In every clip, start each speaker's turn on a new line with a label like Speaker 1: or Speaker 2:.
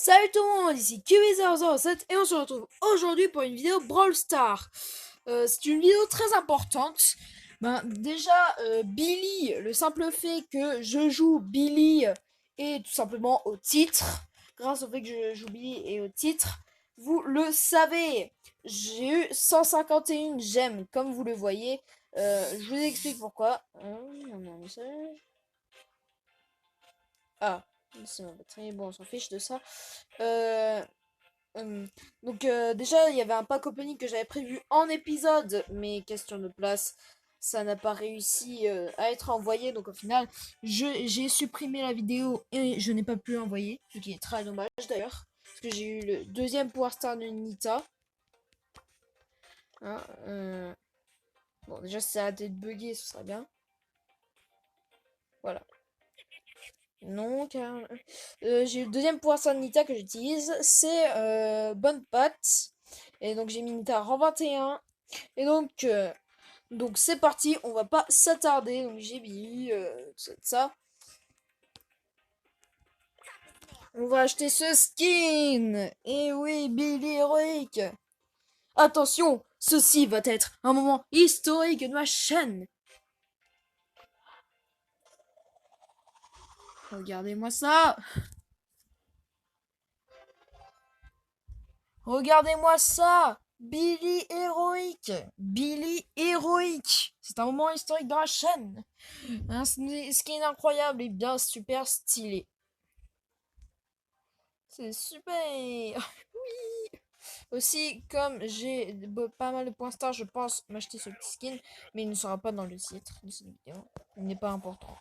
Speaker 1: Salut tout le monde, ici QB007 et on se retrouve aujourd'hui pour une vidéo Brawl Stars. C'est une vidéo très importante. Billy, le simple fait que je joue Billy et tout simplement au titre, grâce au fait que je joue Billy et au titre, vous le savez, j'ai eu 151 gemmes comme vous le voyez. Je vous explique pourquoi. Ah, c'est ma batterie, bon on s'en fiche de ça. Euh, déjà, il y avait un pack opening que j'avais prévu en épisode, mais question de place, ça n'a pas réussi à être envoyé. Donc au final, j'ai supprimé la vidéo et je n'ai pas pu l'envoyer, ce qui est très dommage d'ailleurs, parce que j'ai eu le deuxième Power Star de Nita. Hein, bon, déjà, si ça a été bugué, ce serait bien. Voilà. Non, car... j'ai eu le deuxième pouvoir Star de Nita que j'utilise, c'est Bonne Patte. Et donc j'ai mis Nita en 21. Et donc c'est parti, on va pas s'attarder. Donc j'ai mis ça. On va acheter ce skin. Et oui, Billy héroïque. Attention, ceci va être un moment historique de ma chaîne. Regardez-moi ça. Regardez-moi ça. Billy héroïque. Billy héroïque. C'est un moment historique dans la chaîne. Un skin incroyable et bien super stylé. C'est super. Oui. Aussi, comme j'ai pas mal de points stars, je pense m'acheter ce petit skin, mais il ne sera pas dans le titre de cette vidéo. Il n'est pas important.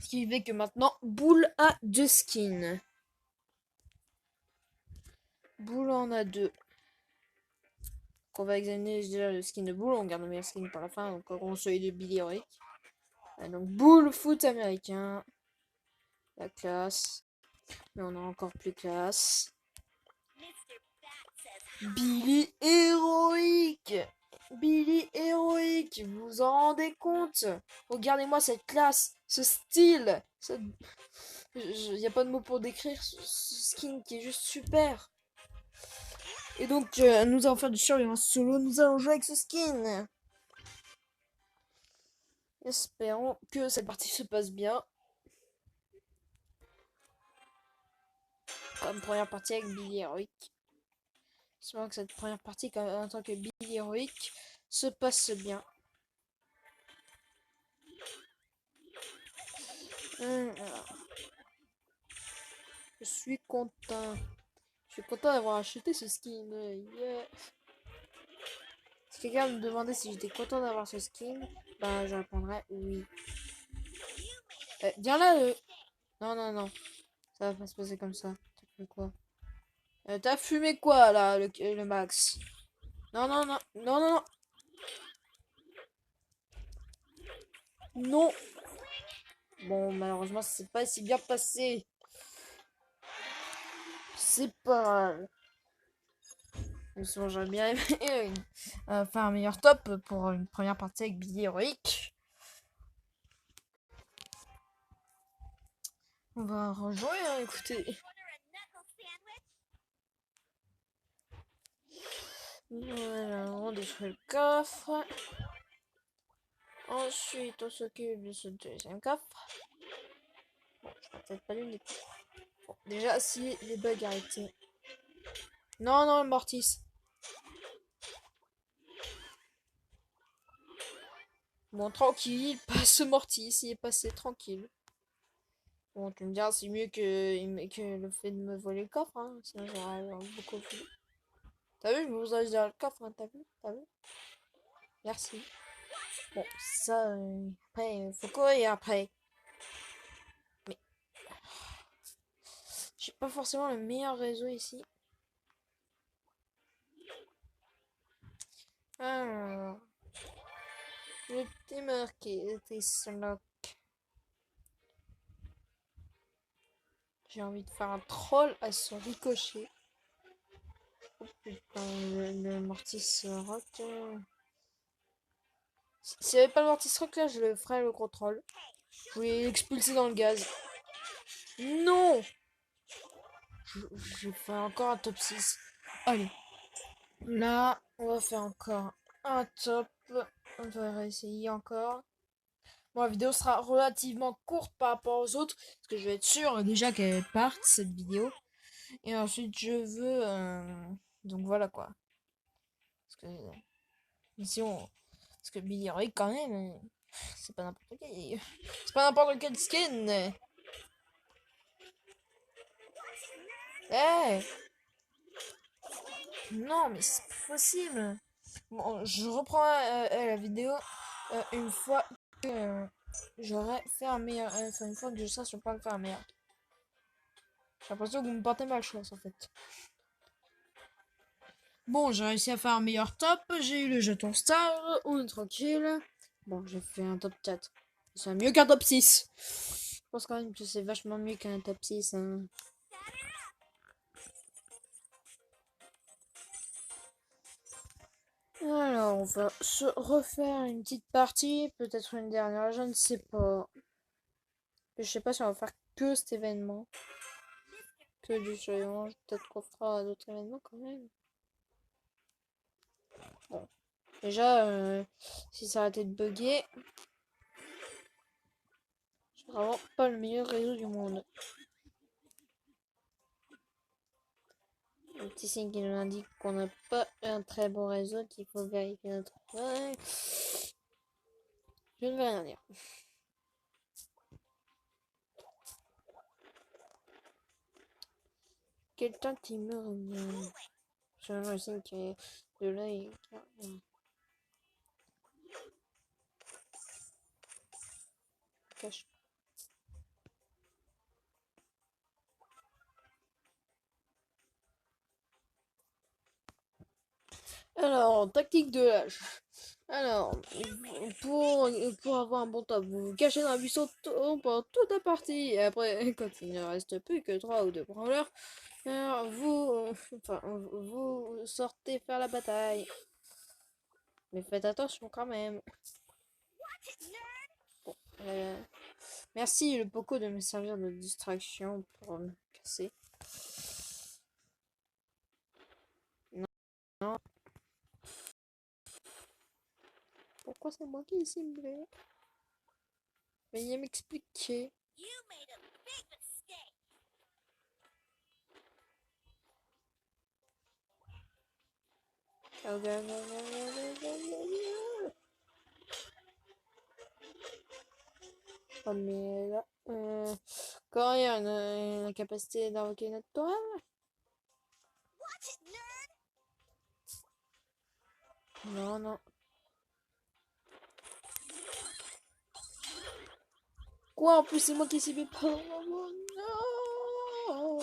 Speaker 1: Ce qui fait que maintenant, Boule a 2 skins. Boule en a 2. On va examiner déjà le skin de Boule. On garde le meilleur skin par la fin. Donc, on celui de Billy Heroic. Donc, Boule foot américain. La classe. Mais on a encore plus classe. Billy héroïque. Billy héroïque, vous vous en rendez compte? Regardez-moi cette classe, ce style. Il n'y a pas de mots pour décrire ce skin qui est juste super. Et donc, nous allons faire du surveillance solo, nous allons jouer avec ce skin. Espérons que cette partie se passe bien. Comme première partie avec Billy héroïque. J'espère que cette première partie, en tant que Billy héroïque, se passe bien. Je suis content. Je suis content d'avoir acheté ce skin. Yeah. Si quelqu'un me demandait si j'étais content d'avoir ce skin, ben je répondrais oui. Viens là, Non, non, non. Ça va pas se passer comme ça. T'as fait quoi? T'as fumé quoi là, le max? Non, non, non. Non, non, non. Non. Bon, malheureusement, c'est pas si bien passé. C'est pas grave. Sinon, j'aurais bien aimé faire un meilleur top pour une première partie avec Billy héroïque. On va rejouer, hein, écoutez. Voilà, on détruit le coffre. Ensuite, on s'occupe de ce deuxième coffre. Bon, je vais peut-être pas le nettoyer. Bon, déjà, si les bugs arrêtés. Non, non, le Mortis. Bon, tranquille, passe ce Mortis, il est passé tranquille. Bon, tu me diras, c'est mieux que le fait de me voler le coffre, hein. Sinon, j'aurais beaucoup plus. T'as vu, je vous ai déjà le coffre, hein, t'as vu? T'as vu? Merci. Bon, ça, après, faut courir après. Mais, j'ai pas forcément le meilleur réseau ici. Alors, le petit marqué était lock. J'ai envie de faire un troll à ce ricochet. Oh putain, le Mortis Rock. S'il n'y avait pas le Mortis Rock là, je le ferais le gros troll. Je voulais l'expulser dans le gaz. Non! je fais encore un top 6. Allez. Là, on va faire encore un top. On va réessayer encore. Bon, la vidéo sera relativement courte par rapport aux autres. Parce que je vais être sûr déjà qu'elle parte, cette vidéo. Et ensuite, je veux... Donc voilà quoi. Parce que si on... Parce que Billy Ray, quand même, c'est pas n'importe quel. C'est pas n'importe quel skin. Eh, non, mais c'est pas possible. Bon, je reprends la vidéo une fois que j'aurai fait un meilleur. Enfin, une fois que je serai sur le point de faire un meilleur. J'ai l'impression que vous me portez malchance en fait. Bon, j'ai réussi à faire un meilleur top. J'ai eu le jeton star. On est tranquille. Bon, j'ai fait un top 4. C'est mieux qu'un top 6. Je pense quand même que c'est vachement mieux qu'un top 6. Hein. Alors, on va se refaire une petite partie. Peut-être une dernière, je ne sais pas. Je sais pas si on va faire que cet événement. Que du survivant. Peut-être qu'on fera d'autres événements quand même. Bon. Déjà, si ça arrêtait de bugger, c'est vraiment pas le meilleur réseau du monde. Un petit signe qui nous indique qu'on n'a pas un très bon réseau, qu'il faut vérifier notre... Ouais. Je ne vais rien dire. Quelqu'un qui me revient. J'ai un signe qui est de l'œil. Cache. Alors, tactique de l'âge. Alors, pour avoir un bon top, vous vous cachez dans un buisson pendant toute la partie. Et après, quand il ne reste plus que 3 ou 2 branleurs, vous sortez faire la bataille. Mais faites attention quand même. Bon, merci le Poco de me servir de distraction pour me casser. Non. Pourquoi c'est moi qui ai ciblé? Veuillez m'expliquer. Oh mais là, quand il y a une capacité d'invoquer notre toile. Non, non. Quoi, en plus c'est moi qui ai ciblé. Oh, non.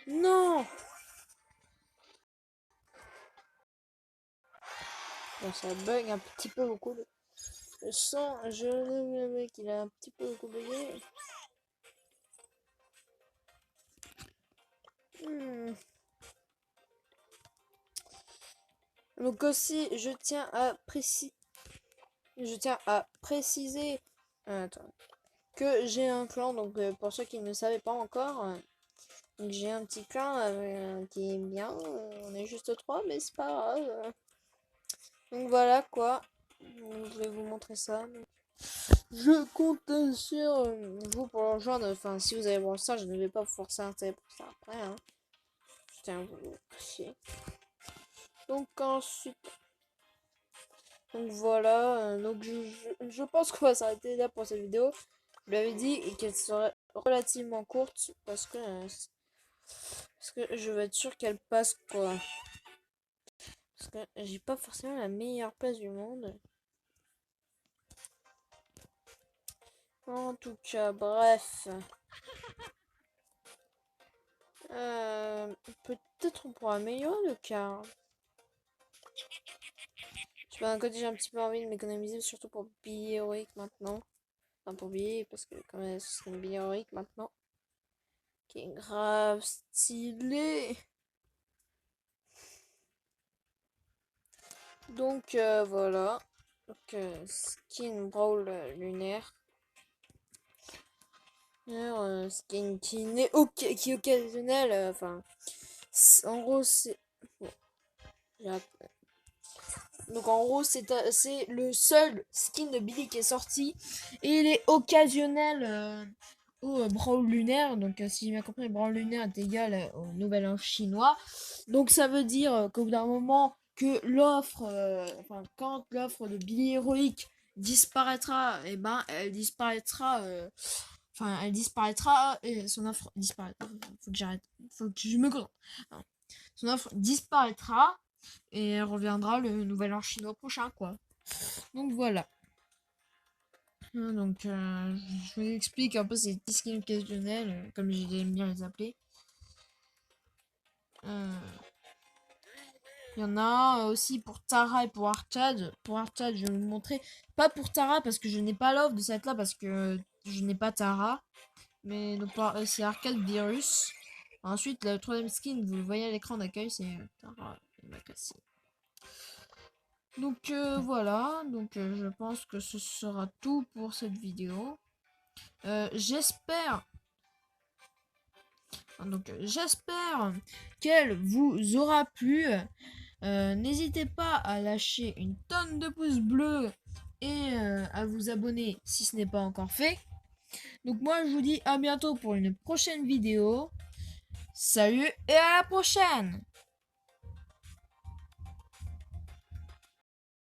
Speaker 1: Non. Bon, ça bug un petit peu beaucoup. Je sens, le mec, il a un petit peu beaucoup bugué. Donc aussi, je tiens à préciser attends, que j'ai un clan. Donc pour ceux qui ne savaient pas encore, j'ai un petit clan qui est bien. On est juste 3, mais c'est pas grave. Donc voilà quoi. Donc, je vais vous montrer ça. Donc, je compte sur vous pour le rejoindre. Enfin, si vous avez bon ça, je ne vais pas vous forcer un télé pour ça après. Hein. Je tiens à vous préciser. Donc ensuite, donc voilà. Donc je pense qu'on va s'arrêter là pour cette vidéo. Je lui avais dit qu'elle serait relativement courte parce que je veux être sûr qu'elle passe quoi. Parce que j'ai pas forcément la meilleure place du monde. En tout cas, bref. Peut-être on pourra améliorer le car. Je sais pas, d'un côté j'ai un petit peu envie de m'économiser, surtout pour Billy Heroic maintenant. Enfin pour Billy, parce que quand même ce serait une Billy Heroic maintenant. Qui est grave stylé. Donc voilà. Donc skin brawl lunaire. Skin qui n'est qui est occasionnel. Enfin, en gros, c'est. Bon, j'ai donc en gros, c'est le seul skin de Billy qui est sorti. Et il est occasionnel au branle lunaire. Donc si j'ai bien compris, le branle lunaire est égal au nouvel an chinois. Donc ça veut dire qu'au bout d'un moment, que l'offre, enfin quand l'offre de Billy héroïque disparaîtra, et ben elle disparaîtra. Enfin, elle disparaîtra et son offre disparaîtra. Faut que j'arrête. Faut que je me concentre. Hein. Son offre disparaîtra et elle reviendra le nouvel an chinois prochain, quoi. Donc voilà. Donc je vous explique un peu ces petits skins occasionnels, comme j'aime bien les appeler. Il y en a aussi pour Tara et pour Arcade. Pour Arcade, je vais vous le montrer. Pas pour Tara parce que je n'ai pas l'offre de cette là parce que je n'ai pas Tara. Mais donc c'est Arcade Virus. Ensuite, le troisième skin, vous le voyez à l'écran d'accueil, c'est Tara Makasi. Donc voilà, donc je pense que ce sera tout pour cette vidéo. J'espère qu'elle vous aura plu. N'hésitez pas à lâcher une tonne de pouces bleus et à vous abonner si ce n'est pas encore fait. Donc moi je vous dis à bientôt pour une prochaine vidéo. Salut et à la prochaine!